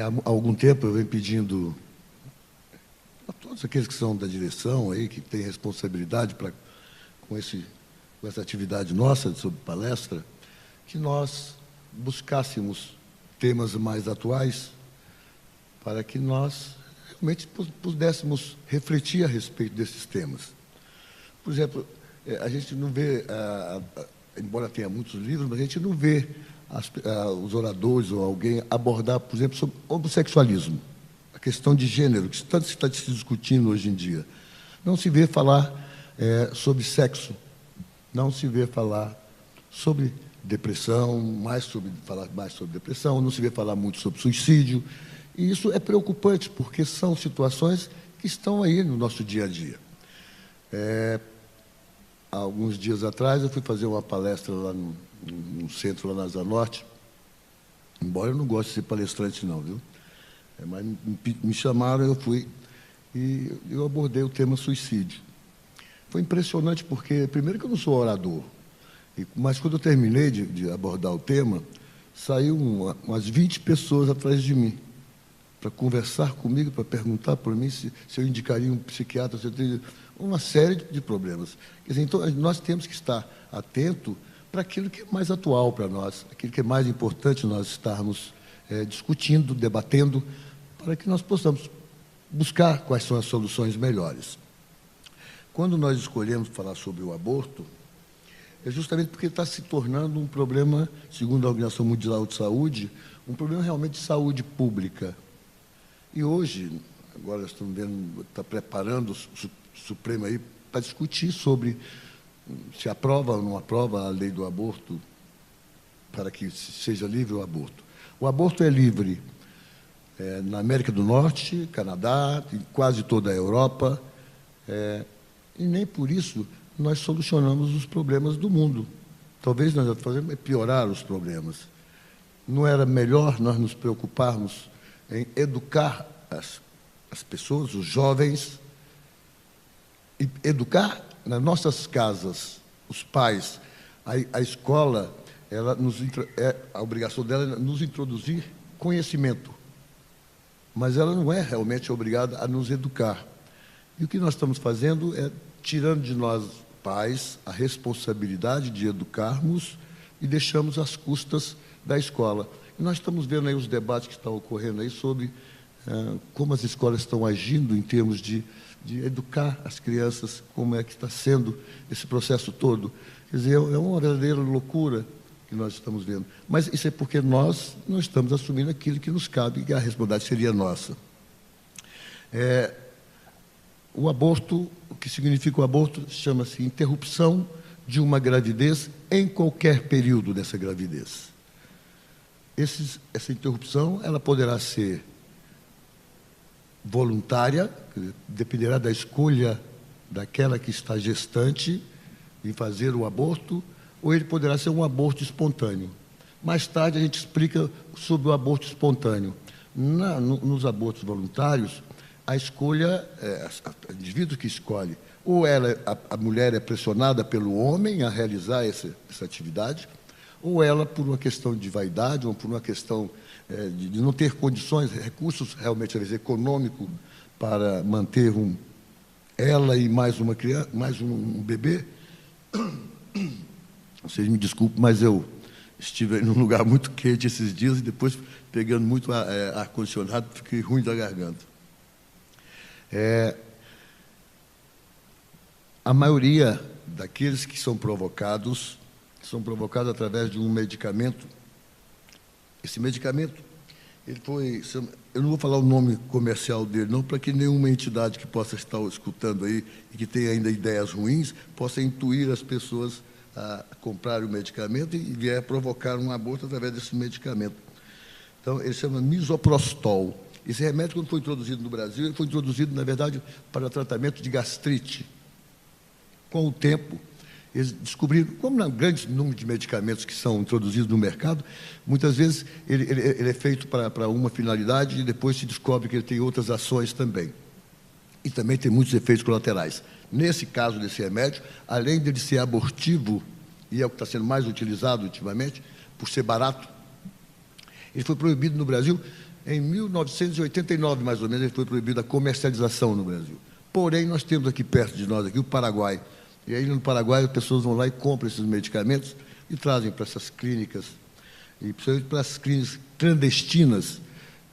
Há algum tempo eu venho pedindo a todos aqueles que são da direção, aí, que têm responsabilidade com essa atividade nossa sobre palestra, que nós buscássemos temas mais atuais para que nós realmente pudéssemos refletir a respeito desses temas. Por exemplo, a gente não vê, embora tenha muitos livros, mas a gente não vê os oradores ou alguém abordar, por exemplo, sobre homossexualismo, a questão de gênero, que tanto se está se discutindo hoje em dia. Não se vê falar sobre sexo, não se vê falar sobre depressão, falar mais sobre depressão, não se vê falar muito sobre suicídio. E isso é preocupante, porque são situações que estão aí no nosso dia a dia. Há alguns dias atrás, eu fui fazer uma palestra lá num centro, lá na Asa Norte, embora eu não goste de ser palestrante, não, viu? Mas me chamaram, eu fui, e eu abordei o tema suicídio. Foi impressionante, porque, primeiro que eu não sou orador, mas quando eu terminei de abordar o tema, saiu umas 20 pessoas atrás de mim, para conversar comigo, para perguntar por mim se eu indicaria um psiquiatra, se eu teria uma série de problemas. Quer dizer, então, nós temos que estar atento para aquilo que é mais atual para nós, aquilo que é mais importante nós estarmos discutindo, debatendo, para que nós possamos buscar quais são as soluções melhores. Quando nós escolhemos falar sobre o aborto, é justamente porque está se tornando um problema, segundo a Organização Mundial de Saúde, um problema realmente de saúde pública. E hoje, agora estamos vendo, está preparando o Supremo aí para discutir sobre se aprova ou não aprova a lei do aborto para que seja livre o aborto. O aborto é livre na América do Norte, Canadá, em quase toda a Europa, e nem por isso nós solucionamos os problemas do mundo. Talvez nós fazemos piorar os problemas. Não era melhor nós nos preocuparmos em educar as pessoas, os jovens, e educar nas nossas casas, os pais. A escola, a obrigação dela é nos introduzir conhecimento, mas ela não é realmente obrigada a nos educar. E o que nós estamos fazendo é tirando de nós, pais, a responsabilidade de educarmos e deixamos às custas da escola. E nós estamos vendo aí os debates que estão ocorrendo aí sobre como as escolas estão agindo em termos de educar as crianças, como é que está sendo esse processo todo. Quer dizer, é uma verdadeira loucura que nós estamos vendo. Mas isso é porque nós não estamos assumindo aquilo que nos cabe, e a responsabilidade seria nossa. O aborto, o que significa o aborto, chama-se interrupção de uma gravidez em qualquer período dessa gravidez. Essa interrupção ela poderá ser voluntária, dependerá da escolha daquela que está gestante em fazer o aborto, ou ele poderá ser um aborto espontâneo. Mais tarde a gente explica sobre o aborto espontâneo. Nos abortos voluntários, a escolha, o indivíduo que escolhe, ou a mulher é pressionada pelo homem a realizar essa atividade, ou ela, por uma questão de vaidade, ou por uma questão de não ter condições, recursos realmente, às vezes, econômicos para manter ela e mais uma criança, mais um bebê. Vocês me desculpem, mas eu estive num lugar muito quente esses dias e depois, pegando muito ar-condicionado, fiquei ruim da garganta. A maioria daqueles que são provocados através de um medicamento. Esse medicamento, eu não vou falar o nome comercial dele, não, para que nenhuma entidade que possa estar escutando aí e que tenha ainda ideias ruins, possa intuir as pessoas a comprarem o medicamento e vier provocar um aborto através desse medicamento. Então, ele chama misoprostol. Esse remédio, quando foi introduzido no Brasil, ele foi introduzido, na verdade, para tratamento de gastrite. Com o tempo, eles descobriram, como há um grande número de medicamentos que são introduzidos no mercado, muitas vezes ele é feito para uma finalidade e depois se descobre que ele tem outras ações também. E também tem muitos efeitos colaterais. Nesse caso desse remédio, além de ele ser abortivo, e é o que está sendo mais utilizado ultimamente, por ser barato, ele foi proibido no Brasil Em 1989, mais ou menos, foi proibida a comercialização no Brasil. Porém, nós temos aqui perto de nós, aqui, o Paraguai. E aí, no Paraguai, as pessoas vão lá e compram esses medicamentos e trazem para essas clínicas, e principalmente para as clínicas clandestinas,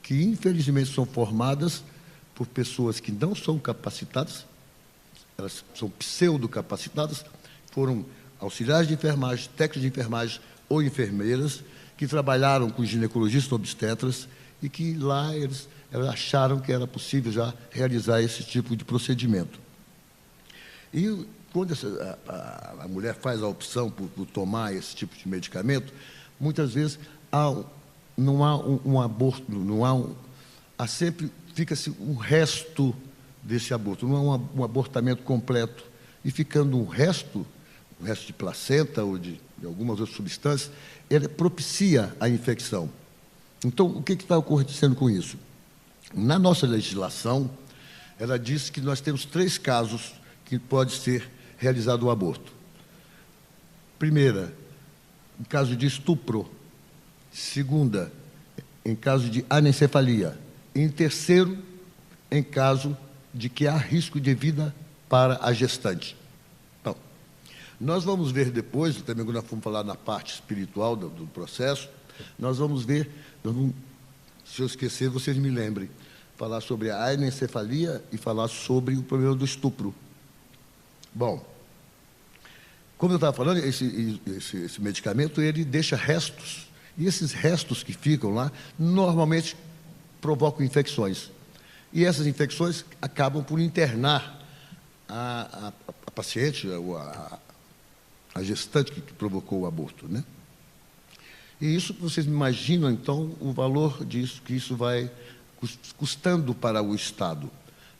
que, infelizmente, são formadas por pessoas que não são capacitadas, elas são pseudo-capacitadas, foram auxiliares de enfermagem, técnicos de enfermagem ou enfermeiras, que trabalharam com ginecologistas obstetras e que lá eles acharam que era possível já realizar esse tipo de procedimento. E quando a mulher faz a opção por tomar esse tipo de medicamento, muitas vezes não há um aborto, sempre fica-se um resto desse aborto, não é um abortamento completo. E ficando um resto de placenta ou de algumas outras substâncias, ele propicia a infecção. Então, o que está acontecendo com isso? Na nossa legislação, ela diz que nós temos 3 casos que pode ser realizado o aborto. Primeira, em caso de estupro. Segunda, em caso de anencefalia. E em terceiro, em caso de que há risco de vida para a gestante. Então, nós vamos ver depois, também quando nós formos falar na parte espiritual do processo, nós vamos ver, se eu esquecer, vocês me lembrem, falar sobre a anencefalia e falar sobre o problema do estupro. Bom, como eu estava falando, esse medicamento, ele deixa restos, e esses restos que ficam lá, normalmente provocam infecções. E essas infecções acabam por internar a paciente, a gestante que provocou o aborto, né? E isso, vocês imaginam, então, o valor disso, que isso vai custando para o Estado.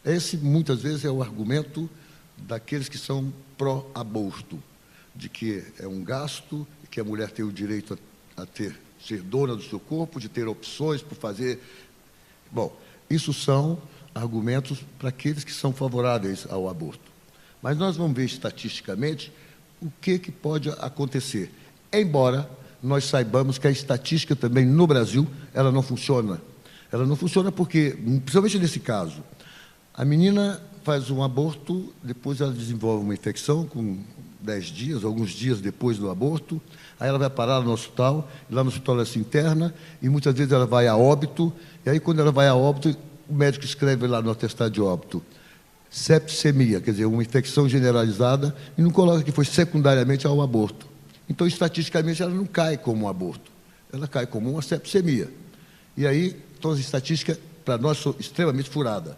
Esse, muitas vezes, é o argumento daqueles que são pró-aborto, de que é um gasto, que a mulher tem o direito a ser dona do seu corpo, de ter opções por fazer. Bom, isso são argumentos para aqueles que são favoráveis ao aborto. Mas nós vamos ver estatisticamente o que pode acontecer. Embora nós saibamos que a estatística também no Brasil, ela não funciona. Ela não funciona porque, principalmente nesse caso, a menina faz um aborto, depois ela desenvolve uma infecção com 10 dias, alguns dias depois do aborto, aí ela vai parar no hospital, e lá no hospital ela se interna, e muitas vezes ela vai a óbito, e aí quando ela vai a óbito, o médico escreve lá no atestado de óbito, septicemia, quer dizer, uma infecção generalizada, e não coloca que foi secundariamente ao aborto. Então, estatisticamente, ela não cai como um aborto, ela cai como uma septicemia. E aí, então, as estatísticas, para nós, são extremamente furadas.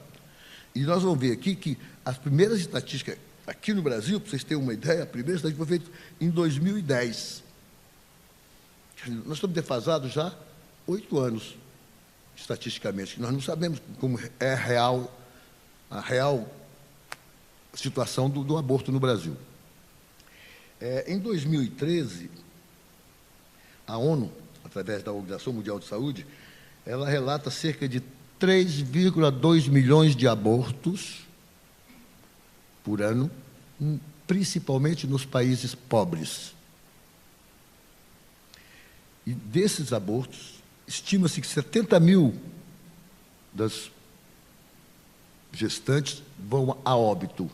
E nós vamos ver aqui que as primeiras estatísticas, aqui no Brasil, para vocês terem uma ideia, a primeira estatística foi feita em 2010. Nós estamos defasados já 8 anos, estatisticamente. Nós não sabemos como é a real situação do aborto no Brasil. Em 2013, a ONU, através da Organização Mundial de Saúde, ela relata cerca de 3,2 milhões de abortos por ano, principalmente nos países pobres. E desses abortos, estima-se que 70 mil das gestantes vão a óbito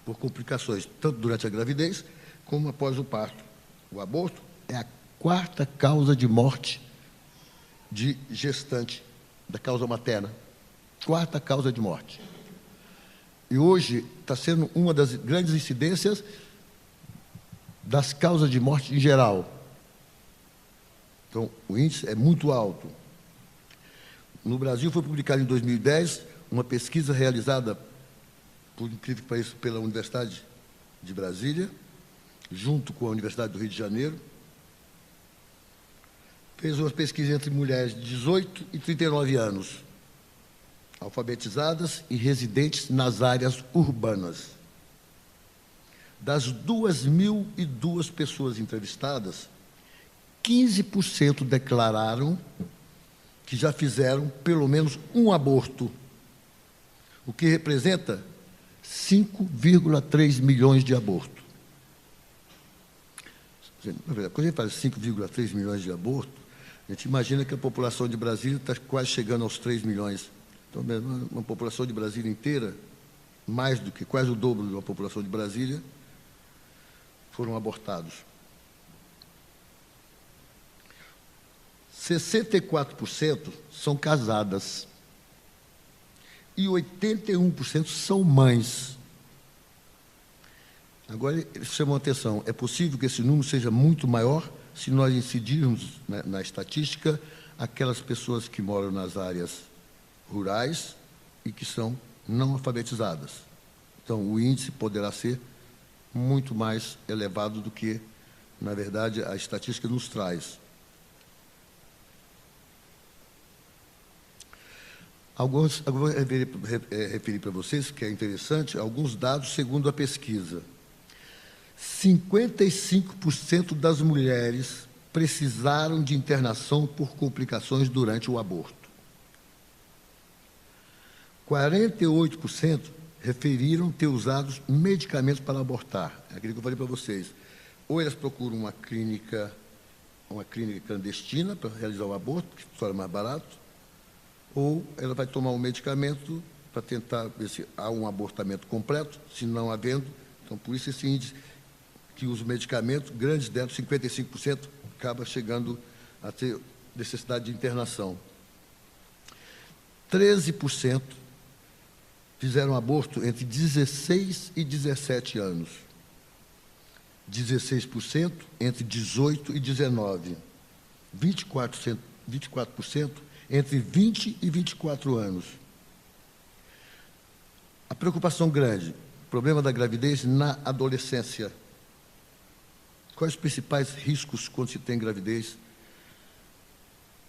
por complicações, tanto durante a gravidez como após o parto. O aborto é a 4ª causa de morte de gestante, da causa materna. 4ª causa de morte. E hoje está sendo uma das grandes incidências das causas de morte em geral. Então, o índice é muito alto. No Brasil, foi publicado em 2010 uma pesquisa realizada, por incrível que pareça, pela Universidade de Brasília, junto com a Universidade do Rio de Janeiro. Fez uma pesquisa entre mulheres de 18 e 39 anos, alfabetizadas e residentes nas áreas urbanas. Das 2.002 pessoas entrevistadas, 15% declararam que já fizeram pelo menos um aborto, o que representa 5,3 milhões de abortos. Quando a gente faz 5,3 milhões de abortos, a gente imagina que a população de Brasília está quase chegando aos 3 milhões. Então, uma população de Brasília inteira, mais do que quase o dobro da população de Brasília, foram abortados. 64% são casadas e 81% são mães. Agora, eles chamam a atenção, é possível que esse número seja muito maior se nós incidirmos na estatística aquelas pessoas que moram nas áreas rurais e que são não alfabetizadas. Então, o índice poderá ser muito mais elevado do que, na verdade, a estatística nos traz. Eu vou referir para vocês, que é interessante, alguns dados segundo a pesquisa. 55% das mulheres precisaram de internação por complicações durante o aborto. 48% referiram ter usado medicamentos para abortar. É aquilo que eu falei para vocês. Ou elas procuram uma clínica clandestina para realizar o aborto, que torna mais barato, ou ela vai tomar um medicamento para tentar ver se há um abortamento completo, se não havendo. Então, por isso esse índice que os medicamentos, grandes delas, 55%, acaba chegando a ter necessidade de internação. 13% fizeram aborto entre 16 e 17 anos. 16% entre 18 e 19. 24% entre 20 e 24 anos. A preocupação grande, problema da gravidez na adolescência. Quais os principais riscos quando se tem gravidez?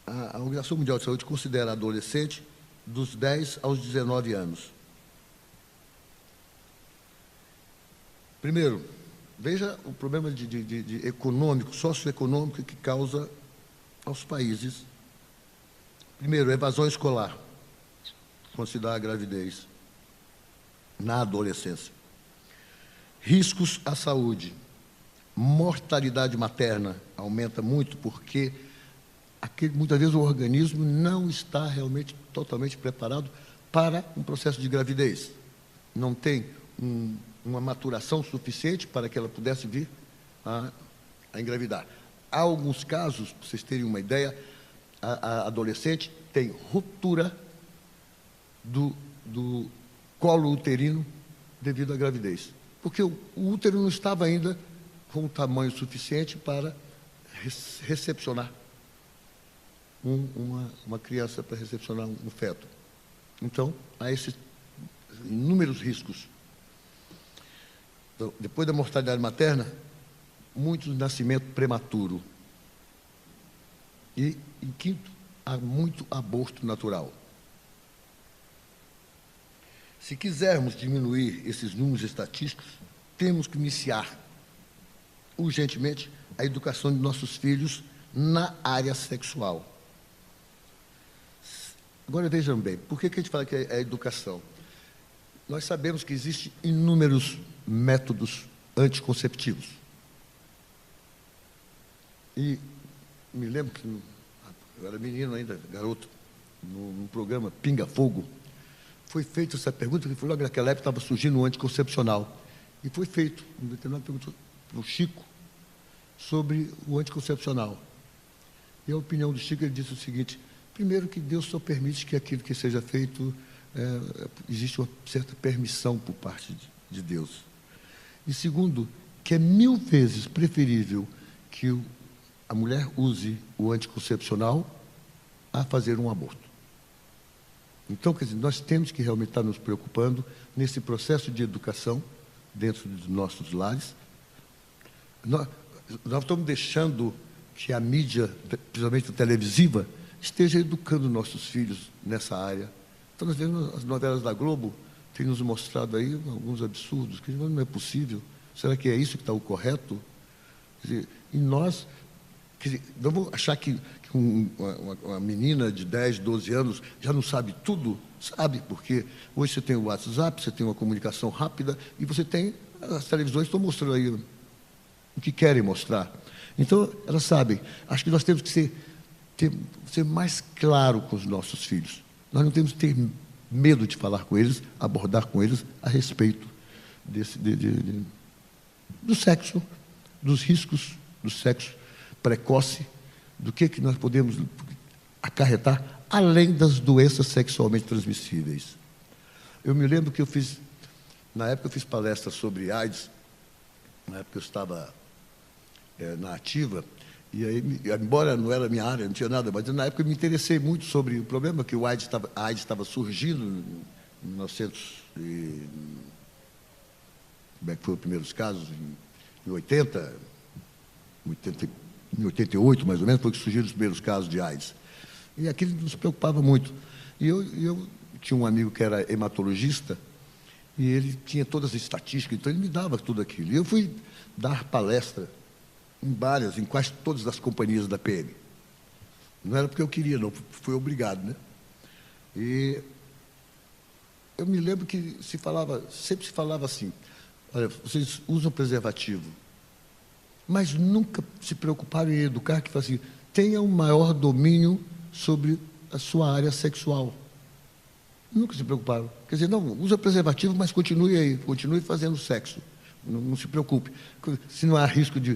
A Organização Mundial de Saúde considera adolescente dos 10 aos 19 anos. Primeiro, veja o problema de econômico, socioeconômico que causa aos países. Primeiro, evasão escolar, quando se dá a gravidez na adolescência. Riscos à saúde. Mortalidade materna aumenta muito porque muitas vezes o organismo não está realmente totalmente preparado para um processo de gravidez. Não tem uma maturação suficiente para que ela pudesse vir a engravidar. Há alguns casos, para vocês terem uma ideia, a adolescente tem ruptura do colo uterino devido à gravidez. Porque o útero não estava ainda com o tamanho suficiente para recepcionar uma criança, para recepcionar um feto. Então, há esses inúmeros riscos. Então, depois da mortalidade materna, muito nascimento prematuro. E, em quinto, há muito aborto natural. Se quisermos diminuir esses números estatísticos, temos que iniciar urgentemente a educação de nossos filhos na área sexual. Agora vejam bem, por que a gente fala que é a educação? Nós sabemos que existem inúmeros métodos anticonceptivos. E me lembro que eu era menino ainda, garoto, num programa Pinga Fogo, foi feita essa pergunta, que foi logo naquela época estava surgindo o anticoncepcional. E foi feito, um determinado pergunta para o Chico sobre o anticoncepcional. E a opinião do Chico, ele disse o seguinte: primeiro, que Deus só permite que aquilo que seja feito, existe uma certa permissão por parte de Deus. E segundo, que é 1000 vezes preferível que a mulher use o anticoncepcional a fazer um aborto. Então, quer dizer, nós temos que realmente estar nos preocupando nesse processo de educação dentro dos nossos lares. Nós estamos deixando que a mídia, principalmente a televisiva, esteja educando nossos filhos nessa área. Então, nós vemos as novelas da Globo, têm nos mostrado aí alguns absurdos, que não é possível. Será que é isso que está o correto? Quer dizer, e nós, quer dizer, vamos achar que uma menina de 10, 12 anos já não sabe tudo? Sabe, porque hoje você tem o WhatsApp, você tem uma comunicação rápida e você tem, as televisões estão mostrando aí. o que querem mostrar. Então, elas sabem. Acho que nós temos que ser mais claro com os nossos filhos. Nós não temos que ter medo de falar com eles, abordar com eles a respeito do sexo, dos riscos do sexo precoce, do que nós podemos acarretar, além das doenças sexualmente transmissíveis. Eu me lembro que na época eu fiz palestra sobre AIDS, na época eu estava na ativa, e aí, embora não era minha área, não tinha nada, mas na época eu me interessei muito sobre o problema que a AIDS estava surgindo em 1900, como é que foi os primeiros casos? Em 88, mais ou menos, foi que surgiram os primeiros casos de AIDS. E aquilo nos preocupava muito. E eu tinha um amigo que era hematologista, e ele tinha todas as estatísticas, então ele me dava tudo aquilo. E eu fui dar palestra em quase todas as companhias da PM. Não era porque eu queria, não, fui obrigado, né? E eu me lembro que sempre se falava assim: olha, vocês usam preservativo, mas nunca se preocuparam em educar, que assim, tenha um maior domínio sobre a sua área sexual. Nunca se preocuparam. Quer dizer, não, usa preservativo, mas continue aí, continue fazendo sexo. Não se preocupe. Se não há risco de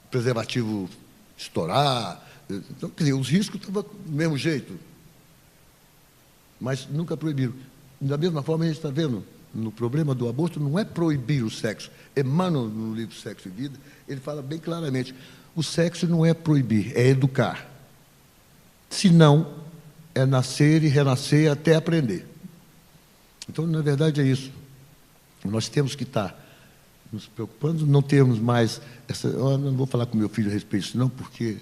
preservativo estourar. Então, quer dizer, os riscos estavam do mesmo jeito. Mas nunca proibiram. Da mesma forma, a gente está vendo, no problema do aborto, não é proibir o sexo. Emmanuel, no livro Sexo e Vida, ele fala bem claramente: o sexo não é proibir, é educar. Se não, é nascer e renascer até aprender. Então, na verdade, é isso. Nós temos que estar nos preocupando, não termos mais eu não vou falar com meu filho a respeito disso, não, porque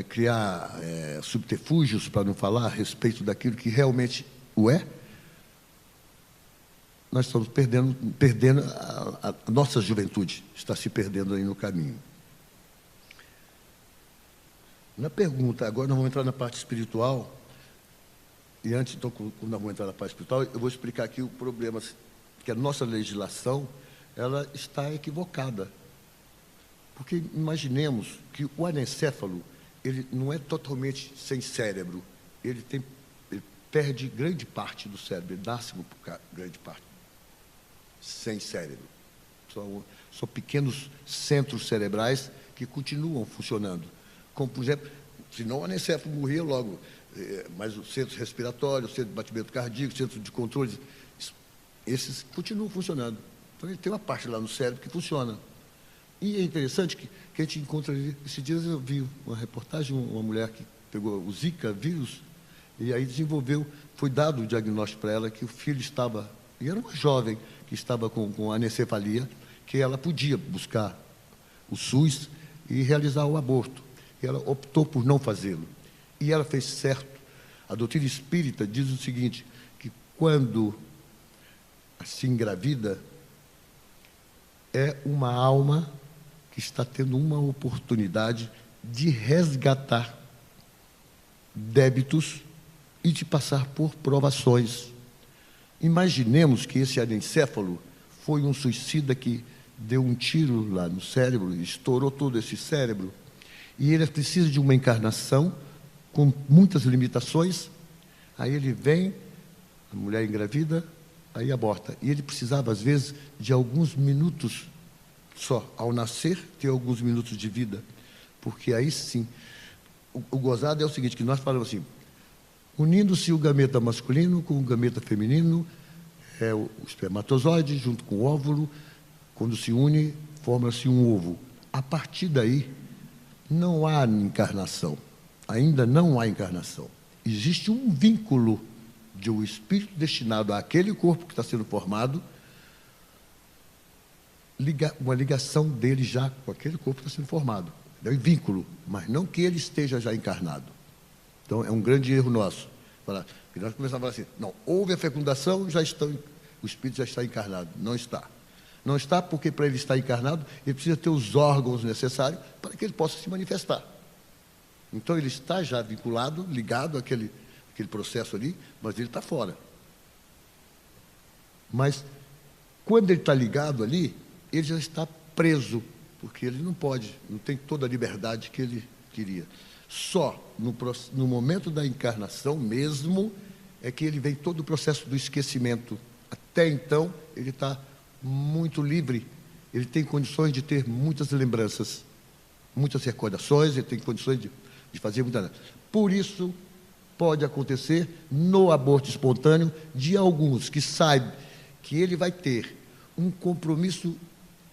criar subterfúgios para não falar a respeito daquilo que realmente o é. Nós estamos perdendo a nossa juventude, está se perdendo aí no caminho. Na pergunta, agora nós vamos entrar na parte espiritual, e antes, então, quando nós vamos entrar na parte espiritual, eu vou explicar aqui o problema, que a nossa legislação, ela está equivocada. Porque imaginemos que o anencéfalo, ele não é totalmente sem cérebro, ele perde grande parte do cérebro, ele nasce com grande parte sem cérebro. São pequenos centros cerebrais que continuam funcionando. Como, por exemplo, senão o anencéfalo morria logo, mas o centro respiratório, o centro de batimento cardíaco, o centro de controle, esses continuam funcionando. Então, ele tem uma parte lá no cérebro que funciona. E é interessante que a gente encontra ali. Esses dias eu vi uma reportagem, uma mulher que pegou o Zika vírus, e aí foi dado o diagnóstico para ela que o filho estava, e era uma jovem que estava com anencefalia, que ela podia buscar o SUS e realizar o aborto. E ela optou por não fazê-lo. E ela fez certo. A doutrina espírita diz o seguinte, que quando se engravida, é uma alma que está tendo uma oportunidade de resgatar débitos e de passar por provações. Imaginemos que esse anencéfalo foi um suicida que deu um tiro lá no cérebro, estourou todo esse cérebro, e ele precisa de uma encarnação com muitas limitações. Aí ele vem, a mulher engravida, aí aborta. E ele precisava, às vezes, de alguns minutos só. Ao nascer, ter alguns minutos de vida. Porque aí sim, o gozado é o seguinte, que nós falamos assim, unindo-se o gameta masculino com o gameta feminino, o espermatozoide junto com o óvulo, quando se une, forma-se um ovo. A partir daí, não há encarnação. Ainda não há encarnação. Existe um vínculo de um espírito destinado àquele corpo que está sendo formado, uma ligação dele já com aquele corpo que está sendo formado. É um vínculo, mas não que ele esteja já encarnado. Então, é um grande erro nosso. E nós começamos a falar assim, não, houve a fecundação, o espírito já está encarnado. Não está. Não está porque, para ele estar encarnado, ele precisa ter os órgãos necessários para que ele possa se manifestar. Então, ele está já vinculado, ligado àquele processo ali, mas ele está fora. Mas Quando ele está ligado ali, ele já está preso, porque ele não pode, não tem toda a liberdade que ele queria. Só no momento da encarnação mesmo é que ele vem todo o processo do esquecimento. Até então, ele está muito livre, ele tem condições de ter muitas lembranças, muitas recordações, ele tem condições de fazer muita... Por isso, pode acontecer no aborto espontâneo de alguns que sabem que ele vai ter um compromisso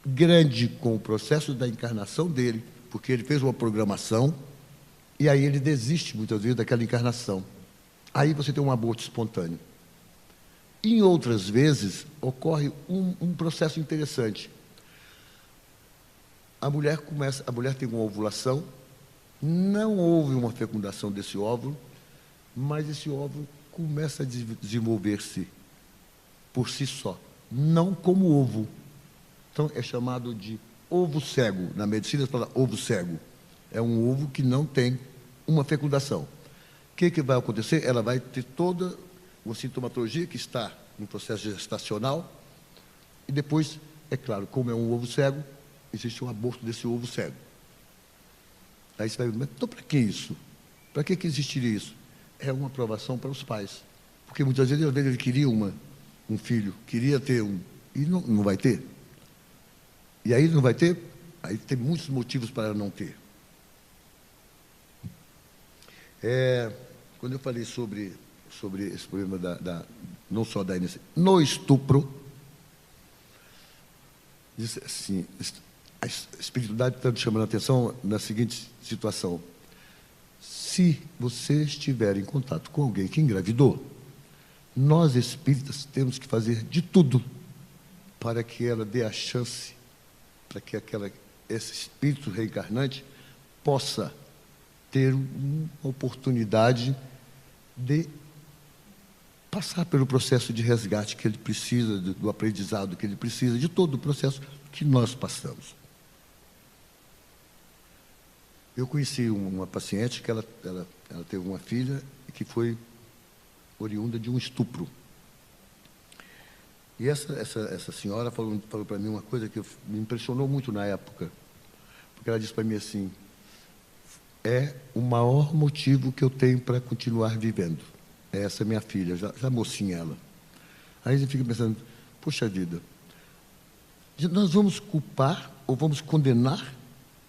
grande com o processo da encarnação dele, porque ele fez uma programação, e aí ele desiste muitas vezes daquela encarnação. Aí você tem um aborto espontâneo. Em outras vezes, ocorre um processo interessante. A mulher tem uma ovulação, não houve uma fecundação desse óvulo, mas esse óvulo começa a desenvolver-se por si só, não como ovo. Então, é chamado de ovo cego. Na medicina, se fala ovo cego. É um ovo que não tem uma fecundação. O que vai acontecer? Ela vai ter toda uma sintomatologia que está no processo gestacional, e depois, é claro, como é um ovo cego, existe um aborto desse ovo cego. Aí você vai dizer, então para que isso? Para que existiria isso? É uma aprovação para os pais. Porque muitas vezes ele queria um filho, queria ter um, e não vai ter. E aí não vai ter, aí tem muitos motivos para não ter. Quando eu falei sobre esse problema não só da iniciativa, no estupro, disse assim, a espiritualidade está chamando a atenção na seguinte situação: se você estiver em contato com alguém que engravidou, nós espíritas temos que fazer de tudo para que ela dê a chance, para que esse espírito reencarnante possa ter uma oportunidade de passar pelo processo de resgate que ele precisa, do aprendizado que ele precisa, de todo o processo que nós passamos. Eu conheci uma paciente que ela teve uma filha que foi oriunda de um estupro. E essa senhora falou para mim uma coisa que me impressionou muito na época, porque ela disse para mim assim: é o maior motivo que eu tenho para continuar vivendo. É essa minha filha, já mocinha ela. Aí a gente fica pensando, poxa vida, nós vamos culpar ou vamos condenar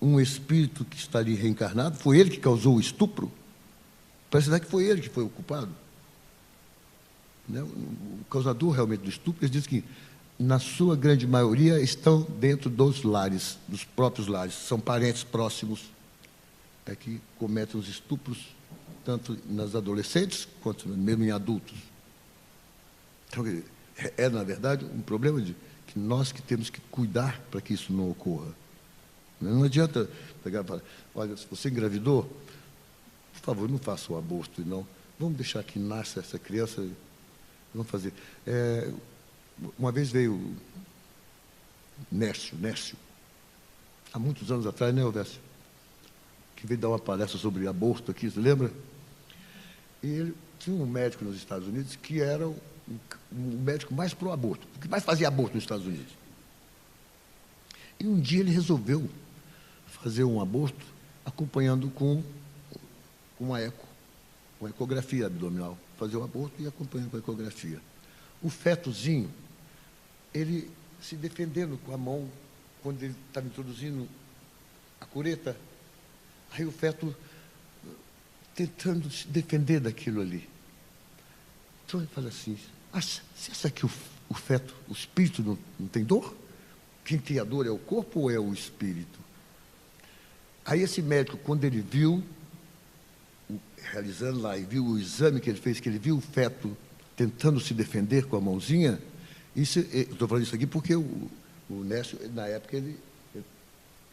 um espírito que está ali reencarnado? Foi ele que causou o estupro? Parece que foi ele que foi o culpado. Né? O causador realmente do estupro, eles dizem que, na sua grande maioria, estão dentro dos lares, dos próprios lares, são parentes próximos que cometem os estupros, tanto nas adolescentes quanto mesmo em adultos. Então, na verdade, um problema que nós que temos que cuidar para que isso não ocorra. Não adianta pegar e falar, olha, se você engravidou, por favor, não faça o aborto, não. Vamos deixar que nasça essa criança, vamos fazer. Uma vez veio Nércio, há muitos anos atrás, né, Elvésio? Que veio dar uma palestra sobre aborto aqui, você lembra? E ele tinha um médico nos Estados Unidos que era o médico mais pró-aborto, o que mais fazia aborto nos Estados Unidos. E um dia ele resolveu fazer um aborto acompanhando com uma ecografia abdominal. Fazer o aborto e acompanhando com a ecografia. O fetozinho, ele se defendendo com a mão, quando ele estava introduzindo a cureta, aí o feto tentando se defender daquilo ali. Então ele fala assim, se essa aqui o feto, o espírito não tem dor? Quem tem a dor é o corpo ou é o espírito? Aí esse médico, quando ele viu, realizando lá, e viu o exame que ele fez, que ele viu o feto tentando se defender com a mãozinha, estou falando isso aqui porque o Nércio, na época, ele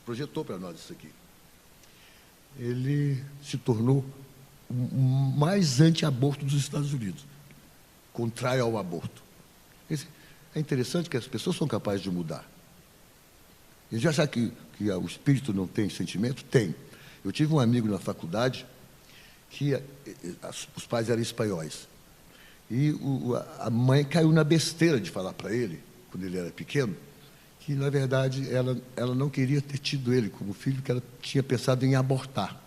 projetou para nós isso aqui. Ele se tornou o mais anti-aborto dos Estados Unidos, contrário ao aborto. É interessante que as pessoas são capazes de mudar. Eles já acham que o espírito não tem sentimento? Tem. Eu tive um amigo na faculdade que os pais eram espanhóis. E a mãe caiu na besteira de falar para ele quando ele era pequeno, que, na verdade, ela não queria ter tido ele como filho, que ela tinha pensado em abortar.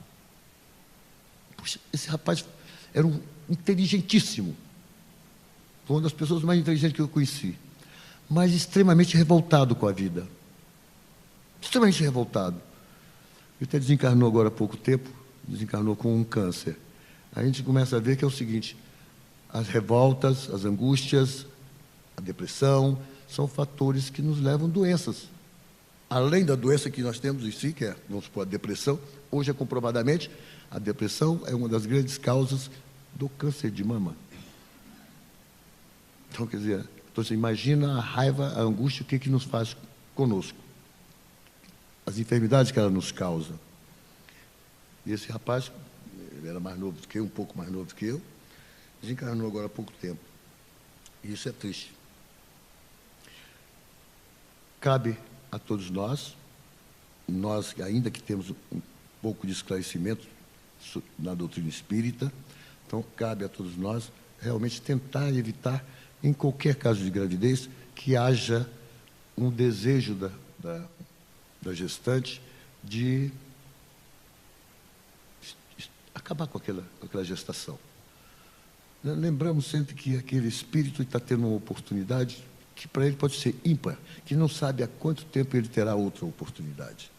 Puxa, esse rapaz era um inteligentíssimo, foi uma das pessoas mais inteligentes que eu conheci, mas extremamente revoltado com a vida. Extremamente revoltado. Ele até desencarnou agora há pouco tempo, desencarnou com um câncer. A gente começa a ver que é o seguinte: as revoltas, as angústias, a depressão, são fatores que nos levam a doenças. Além da doença que nós temos em si, que é, vamos supor, a depressão, hoje é comprovadamente, a depressão é uma das grandes causas do câncer de mama. Então, quer dizer, você imagina a raiva, a angústia, o que nos faz conosco. As enfermidades que ela nos causa. E esse rapaz, ele era mais novo do que eu, um pouco mais novo do que eu, desencarnou agora há pouco tempo. E isso é triste. Cabe a todos nós ainda que temos um pouco de esclarecimento na doutrina espírita, então cabe a todos nós realmente tentar evitar, em qualquer caso de gravidez, que haja um desejo da gestante de acabar com aquela gestação. Lembramos sempre que aquele espírito está tendo uma oportunidade que para ele pode ser ímpar, que não sabe há quanto tempo ele terá outra oportunidade.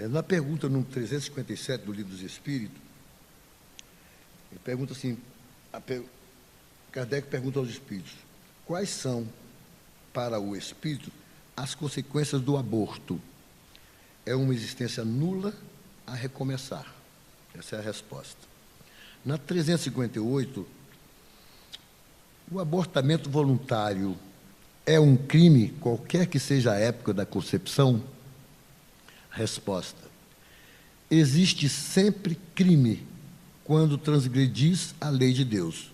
Na pergunta número 357 do Livro dos Espíritos, ele pergunta assim, Kardec pergunta aos espíritos: quais são, para o espírito, as consequências do aborto? É uma existência nula a recomeçar. Essa é a resposta. Na 358, o abortamento voluntário é um crime, qualquer que seja a época da concepção? Resposta: existe sempre crime quando transgredis a lei de Deus.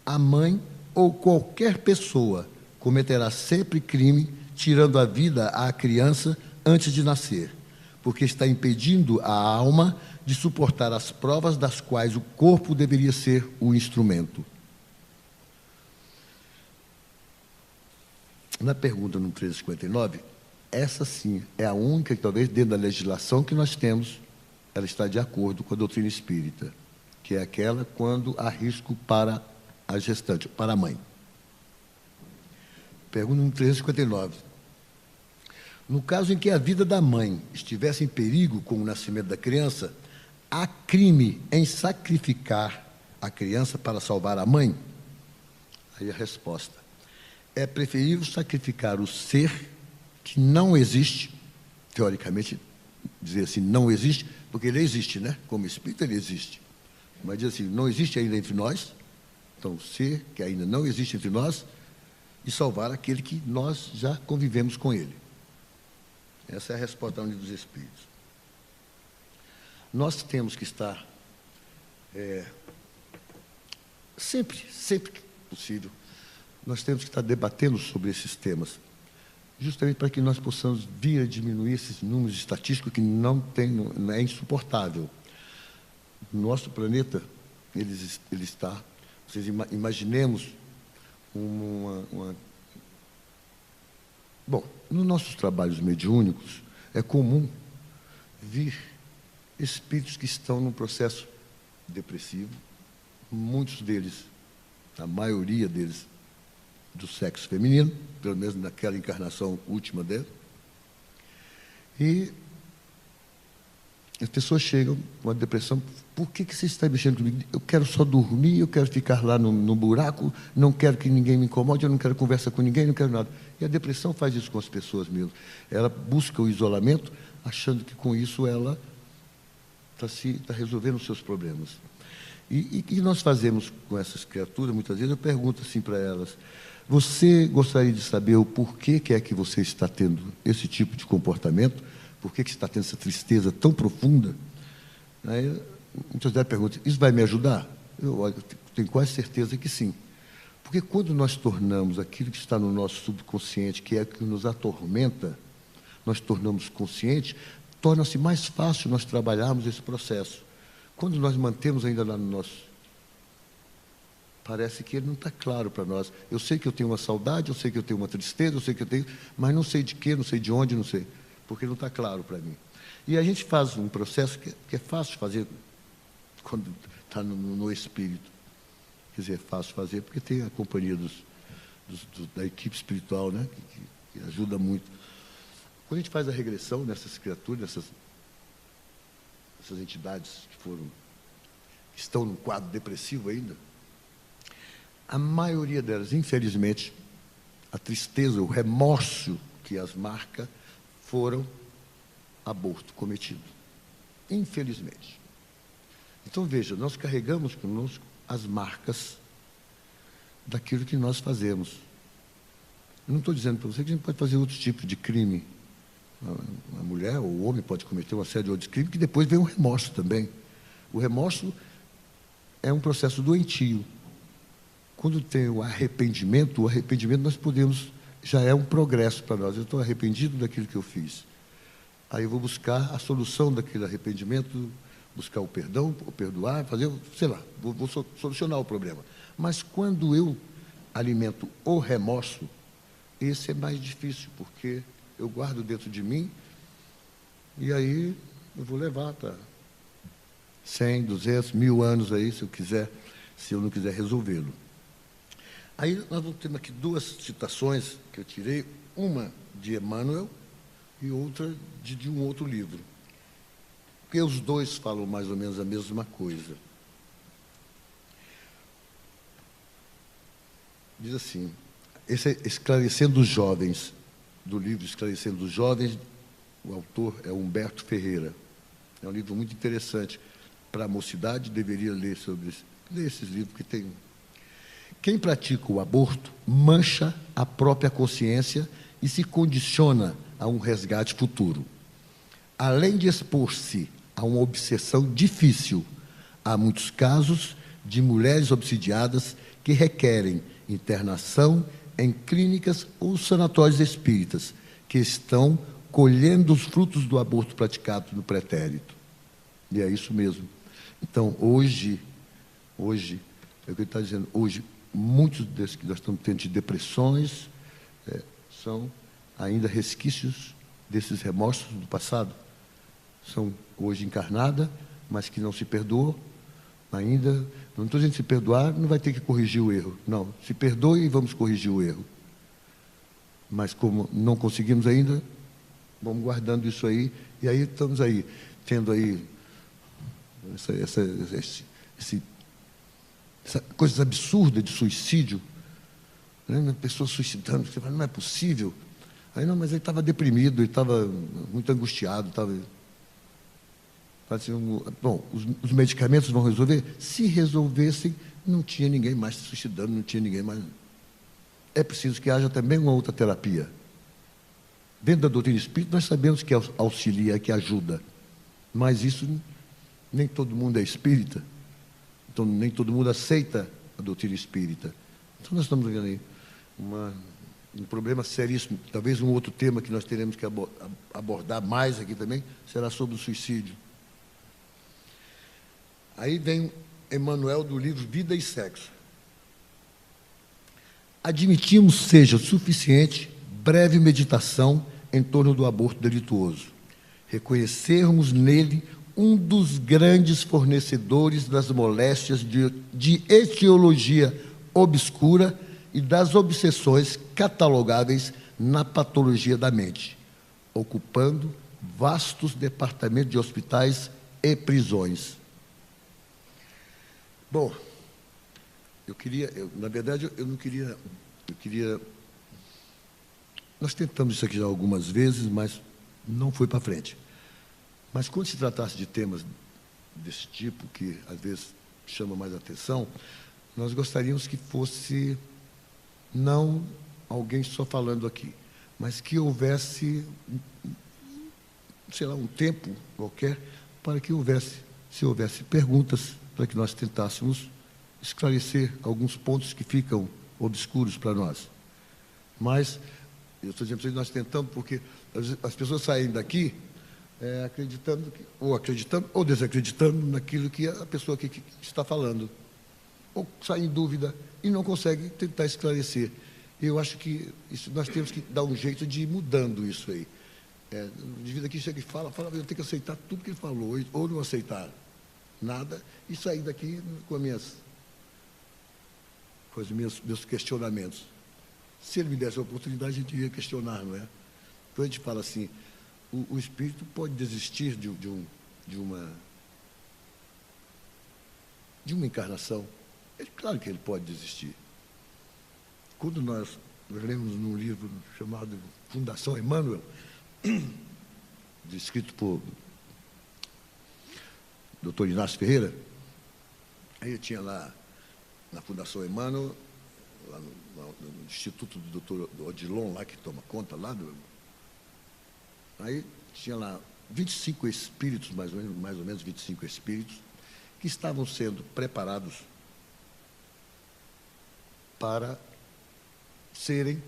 A mãe ou qualquer pessoa cometerá sempre crime, tirando a vida à criança antes de nascer, porque está impedindo a alma de suportar as provas das quais o corpo deveria ser o instrumento. Na pergunta no 359, essa sim é a única que talvez dentro da legislação que nós temos, ela está de acordo com a doutrina espírita, que é aquela quando há risco para a gestante, para a mãe. Pergunta no 359. No caso em que a vida da mãe estivesse em perigo com o nascimento da criança, há crime em sacrificar a criança para salvar a mãe? Aí a resposta: é preferível sacrificar o ser que não existe, teoricamente, dizer assim, não existe, porque ele existe, né? Como espírito ele existe. Mas diz assim, não existe ainda entre nós, então o ser que ainda não existe entre nós, e salvar aquele que nós já convivemos com ele. Essa é a resposta da União dos Espíritos. Nós temos que estar, sempre que possível, nós temos que estar debatendo sobre esses temas, justamente para que nós possamos vir a diminuir esses números estatísticos que não é insuportável. Nosso planeta, ele está, vocês imaginemos Bom, nos nossos trabalhos mediúnicos, é comum vir espíritos que estão num processo depressivo, muitos deles, a maioria deles, do sexo feminino, pelo menos naquela encarnação última dele. E as pessoas chegam com uma depressão. Por que você está mexendo comigo? Eu quero só dormir, eu quero ficar lá no buraco, não quero que ninguém me incomode, eu não quero conversa com ninguém, não quero nada. E a depressão faz isso com as pessoas mesmo. Ela busca o isolamento, achando que com isso ela está resolvendo os seus problemas. E o que nós fazemos com essas criaturas? Muitas vezes eu pergunto assim para elas: você gostaria de saber o porquê que é que você está tendo esse tipo de comportamento? Por que você está tendo essa tristeza tão profunda? Aí, muitas vezes perguntam: isso vai me ajudar? Eu tenho quase certeza que sim. Porque quando nós tornamos aquilo que está no nosso subconsciente, que é o que nos atormenta, nós tornamos consciente, torna-se mais fácil nós trabalharmos esse processo. Quando nós mantemos ainda lá no nosso parece que ele não está claro para nós. Eu sei que eu tenho uma saudade, eu sei que eu tenho uma tristeza, eu sei que eu tenho, mas não sei de quê, não sei de onde, não sei, porque não está claro para mim. E a gente faz um processo que é fácil de fazer quando está no espírito. Quer dizer, é fácil de fazer porque tem a companhia da equipe espiritual, né, que ajuda muito. Quando a gente faz a regressão nessas criaturas, essas entidades que estão no quadro depressivo ainda, a maioria delas, infelizmente, a tristeza, o remorso que as marca foram aborto cometido. Infelizmente. Então, veja, nós carregamos conosco as marcas daquilo que nós fazemos. Eu não estou dizendo para você que a gente pode fazer outros tipos de crime. A mulher ou o homem pode cometer uma série de outros crimes, que depois vem o remorso também. O remorso é um processo doentio. Quando tem o arrependimento nós podemos, já é um progresso para nós. Eu estou arrependido daquilo que eu fiz. Aí eu vou buscar a solução daquele arrependimento, buscar o perdão, o perdoar, fazer, sei lá, vou solucionar o problema. Mas quando eu alimento o remorso, esse é mais difícil, porque eu guardo dentro de mim e aí eu vou levar para 100, 200, 1000 anos aí, se eu não quiser resolvê-lo. Aí nós vamos ter aqui duas citações que eu tirei, uma de Emmanuel e outra de um outro livro. Porque os dois falam mais ou menos a mesma coisa. Diz assim, esse é Esclarecendo os Jovens, do livro Esclarecendo os Jovens, o autor é Humberto Ferreira. É um livro muito interessante. Para a mocidade, deveria ler esses livros que tem. Quem pratica o aborto mancha a própria consciência e se condiciona a um resgate futuro. Além de expor-se a uma obsessão difícil, há muitos casos de mulheres obsidiadas que requerem internação em clínicas ou sanatórios espíritas, que estão colhendo os frutos do aborto praticado no pretérito. E é isso mesmo. Então, hoje, é o que ele está dizendo, hoje, muitos desses que nós estamos tendo de depressões são ainda resquícios desses remorsos do passado. São hoje encarnada, mas que não se perdoam ainda. Não estou dizendo que se perdoar, não vai ter que corrigir o erro. Não, se perdoe e vamos corrigir o erro. Mas como não conseguimos ainda, vamos guardando isso aí, e aí estamos aí, tendo aí essa coisa absurda de suicídio, né? Uma pessoa suicidando, você fala, não é possível. Aí não, mas ele estava deprimido, ele estava muito angustiado, estava assim, bom, os medicamentos vão resolver? Se resolvessem, não tinha ninguém mais se suicidando, não tinha ninguém mais. É preciso que haja também uma outra terapia. Dentro da doutrina espírita, nós sabemos que auxilia, que ajuda, mas isso nem todo mundo é espírita, então nem todo mundo aceita a doutrina espírita. Então nós estamos vendo aí um problema seríssimo. Talvez um outro tema que nós teremos que abordar mais aqui também será sobre o suicídio. Aí vem Emmanuel do livro Vida e Sexo. Admitimos seja suficiente breve meditação em torno do aborto delituoso. Reconhecermos nele um dos grandes fornecedores das moléstias de etiologia obscura e das obsessões catalogáveis na patologia da mente, ocupando vastos departamentos de hospitais e prisões. Bom, na verdade, eu não queria... Nós tentamos isso aqui já algumas vezes, mas não foi para frente. Mas quando se tratasse de temas desse tipo, que às vezes chamam mais atenção, nós gostaríamos que fosse não alguém só falando aqui, mas que houvesse, sei lá, um tempo qualquer, para que se houvesse perguntas, para que nós tentássemos esclarecer alguns pontos que ficam obscuros para nós. Mas, eu estou dizendo para vocês que nós tentamos, porque as pessoas saem daqui acreditando ou desacreditando naquilo que a pessoa aqui está falando. ou sai em dúvida e não consegue tentar esclarecer. Eu acho que nós temos que dar um jeito de ir mudando isso aí. O indivíduo aqui chega e fala, eu tenho que aceitar tudo que ele falou, ou não aceitar nada, e sair daqui com os meus questionamentos. Se ele me desse a oportunidade, a gente ia questionar, não é? Então a gente fala assim, o espírito pode desistir de uma encarnação. Claro que ele pode desistir. Quando nós lemos num livro chamado Fundação Emmanuel, escrito por Dr. Inácio Ferreira, aí eu tinha lá na Fundação Emmanuel, lá no Instituto do Dr. Odilon, lá que toma conta lá aí tinha lá 25 espíritos, mais ou menos 25 espíritos, que estavam sendo preparados para serem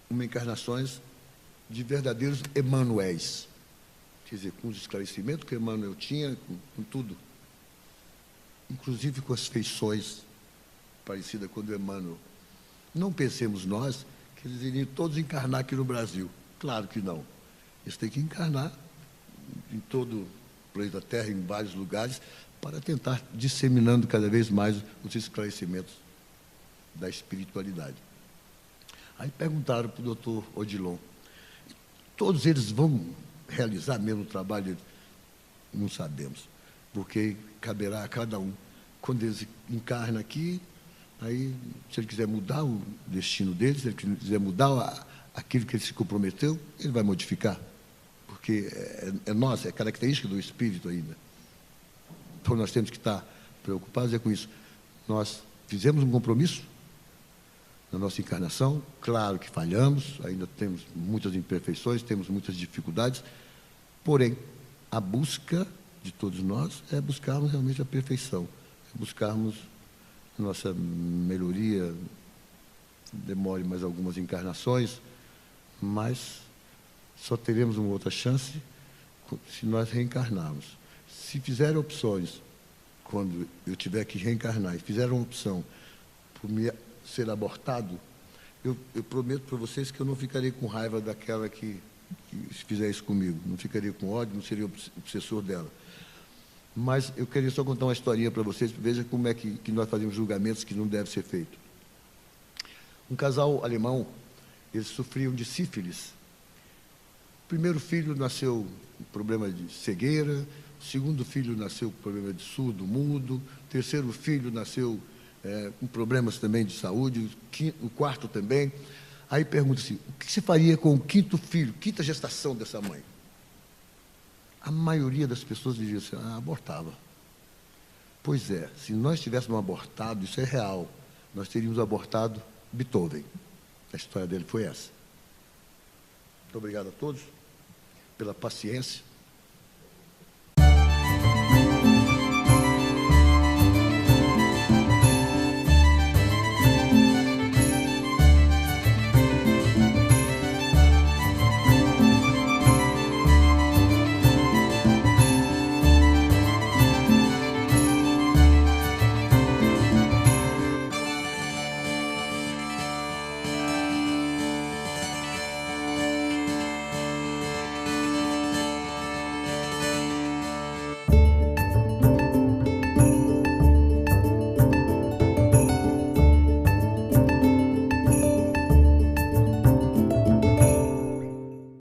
encarnações de verdadeiros Emanuéis. Quer dizer, com os esclarecimentos que Emmanuel tinha, com tudo, inclusive com as feições parecidas com o do Emmanuel. Não pensemos nós que eles iriam todos encarnar aqui no Brasil. Claro que não. Eles têm que encarnar em todo o planeta Terra, em vários lugares, para tentar disseminando cada vez mais os esclarecimentos da espiritualidade. Aí perguntaram para o doutor Odilon, todos eles vão realizar mesmo o trabalho? Não sabemos, porque caberá a cada um. Quando eles encarnam aqui, aí, se ele quiser mudar o destino deles, se ele quiser mudar aquilo que ele se comprometeu, ele vai modificar, porque é nossa, é característica do espírito ainda. Então, nós temos que estar preocupados com isso. Nós fizemos um compromisso na nossa encarnação, claro que falhamos, ainda temos muitas imperfeições, temos muitas dificuldades, porém, a busca de todos nós é buscarmos realmente a perfeição, é buscarmos a nossa melhoria, demore mais algumas encarnações, mas só teremos uma outra chance se nós reencarnarmos. Se fizerem opções, quando eu tiver que reencarnar, e fizeram uma opção por me ser abortado, eu prometo para vocês que eu não ficarei com raiva daquela que fizer isso comigo, não ficaria com ódio, não seria obsessor dela. Mas eu queria só contar uma historinha para vocês, veja como é que nós fazemos julgamentos que não devem ser feitos. Um casal alemão, eles sofriam de sífilis. O primeiro filho nasceu com problema de cegueira, o segundo filho nasceu com problema de surdo, mudo, o terceiro filho nasceu com problemas também de saúde, o quarto também. Aí pergunta-se, o que se faria com o quinto filho, quinta gestação dessa mãe? A maioria das pessoas diria assim, abortava. Pois é, se nós tivéssemos abortado, isso é real, nós teríamos abortado Beethoven. A história dele foi essa. Muito obrigado a todos pela paciência.